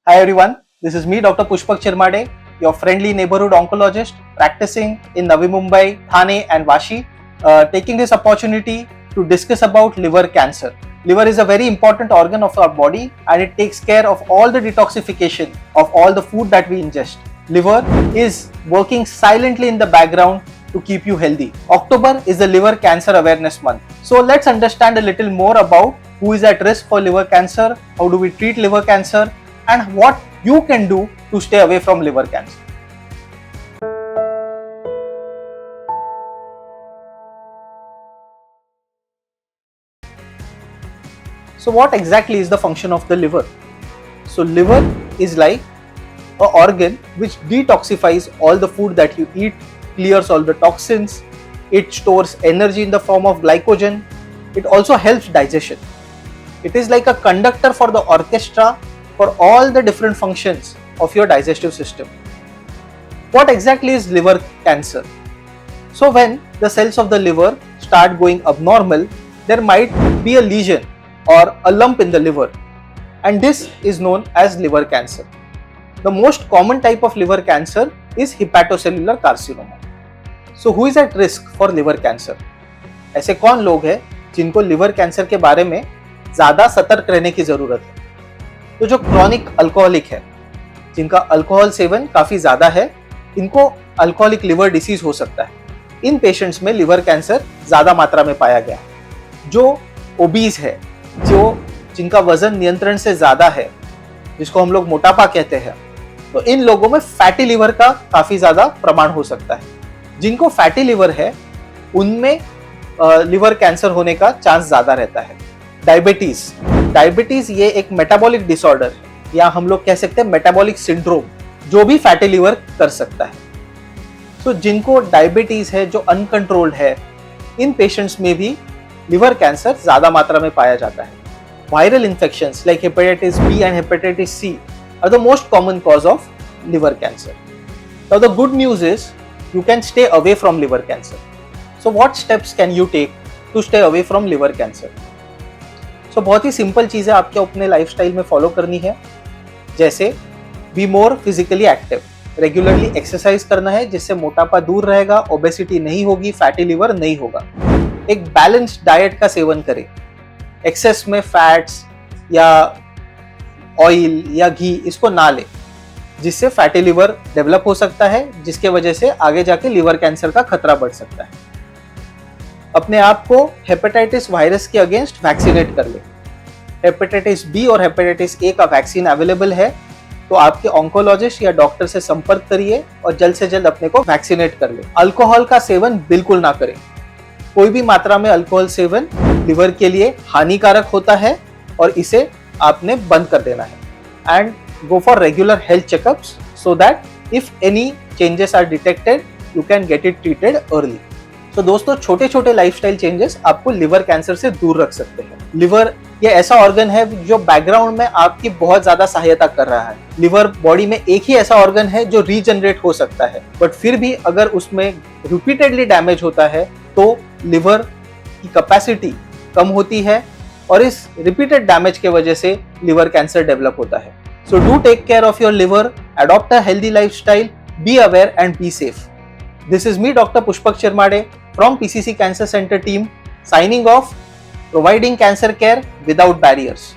Hi everyone, this is me Dr. Pushpak Chirmade, your friendly neighborhood oncologist practicing in Navi Mumbai, Thane and Vashi, taking this opportunity to discuss about liver cancer. Liver is a very important organ of our body and it takes care of all the detoxification of all the food that we ingest. Liver is working silently in the background to keep you healthy. October is the Liver Cancer Awareness Month. So let's understand a little more about who is at risk for liver cancer, how do we treat liver cancer, and what you can do to stay away from liver cancer. So what exactly is the function of the liver? So liver is like an organ which detoxifies all the food that you eat, clears all the toxins, it stores energy in the form of glycogen, it also helps digestion. It is like a conductor for the orchestra for all the different functions of your digestive system. What exactly is liver cancer? So when the cells of the liver start going abnormal, there might be a lesion or a lump in the liver, and this is known as liver cancer. The most common type of liver cancer is hepatocellular carcinoma. So who is at risk for liver cancer? ऐसे कौन लोग हैं जिनको liver cancer के बारे में ज़्यादा सतर्क रहने की ज़रूरत है? तो जो क्रॉनिक अल्कोहलिक है, जिनका अल्कोहल सेवन काफ़ी ज़्यादा है, इनको अल्कोहलिक लिवर डिसीज हो सकता है. इन पेशेंट्स में लिवर कैंसर ज़्यादा मात्रा में पाया गया है. जो ओबीज है, जिनका वजन नियंत्रण से ज़्यादा है, जिसको हम लोग मोटापा कहते हैं, तो इन लोगों में फैटी लिवर का काफ़ी ज़्यादा प्रमाण हो सकता है. जिनको फैटी लिवर है, उनमें लिवर कैंसर होने का चांस ज़्यादा रहता है. डायबिटीज ये एक मेटाबॉलिक डिसऑर्डर है, या हम लोग कह सकते हैं मेटाबॉलिक सिंड्रोम, जो भी फैटी लिवर कर सकता है. तो जिनको डायबिटीज है, जो अनकंट्रोल्ड है, इन पेशेंट्स में भी लिवर कैंसर ज्यादा मात्रा में पाया जाता है. Viral infections like hepatitis B and hepatitis C are the most common cause of liver cancer. Now the good news is you can stay away from liver cancer. So what steps can you take to stay away from liver cancer? So बहुत ही simple चीज़ें आपके अपने lifestyle में follow करनी है. जैसे be more physically active, regularly exercise करना है, जिससे मोटापा दूर रहेगा, ओबेसिटी नहीं होगी, फैटी लिवर नहीं होगा. एक बैलेंस्ड डाइट का सेवन करें. एक्सेस में फैट्स या ऑयल या घी इसको ना लें, जिससे फैटी लिवर डेवलप हो सकता है, जिसके वजह से आगे जाके लिवर कैंसर का खतरा बढ़ सकता है. अपने आप को हेपेटाइटिस वायरस के अगेंस्ट वैक्सीनेट कर ले. हेपेटाइटिस बी और हेपेटाइटिस ए का वैक्सीन अवेलेबल है, तो आपके ऑन्कोलॉजिस्ट या डॉक्टर से संपर्क करिए और जल्द से जल्द अपने को वैक्सीनेट कर ले. अल्कोहल का सेवन बिल्कुल ना करें. कोई भी मात्रा में अल्कोहल सेवन लिवर के लिए हानिकारक होता है और इसे आपने बंद कर देना है. And go for regular health checkups so that if any changes are detected you can get it treated early. तो दोस्तों, छोटे छोटे लाइफस्टाइल चेंजेस आपको लिवर कैंसर से दूर रख सकते हैं. लिवर ये ऐसा ऑर्गन है जो बैकग्राउंड में आपकी बहुत ज्यादा सहायता कर रहा है. लिवर बॉडी में एक ही ऐसा ऑर्गन है जो रीजनरेट हो सकता है, बट फिर भी अगर उसमें रिपीटेडली डैमेज होता है तो लिवर की कैपेसिटी कम होती है और इस रिपीटेड डैमेज के वजह से लिवर कैंसर डेवलप होता है. So do take care of your liver, adopt a healthy lifestyle, be aware and be safe. This is me, Dr. Pushpak Chirmade from PCC Cancer Center team, signing off, providing cancer care without barriers.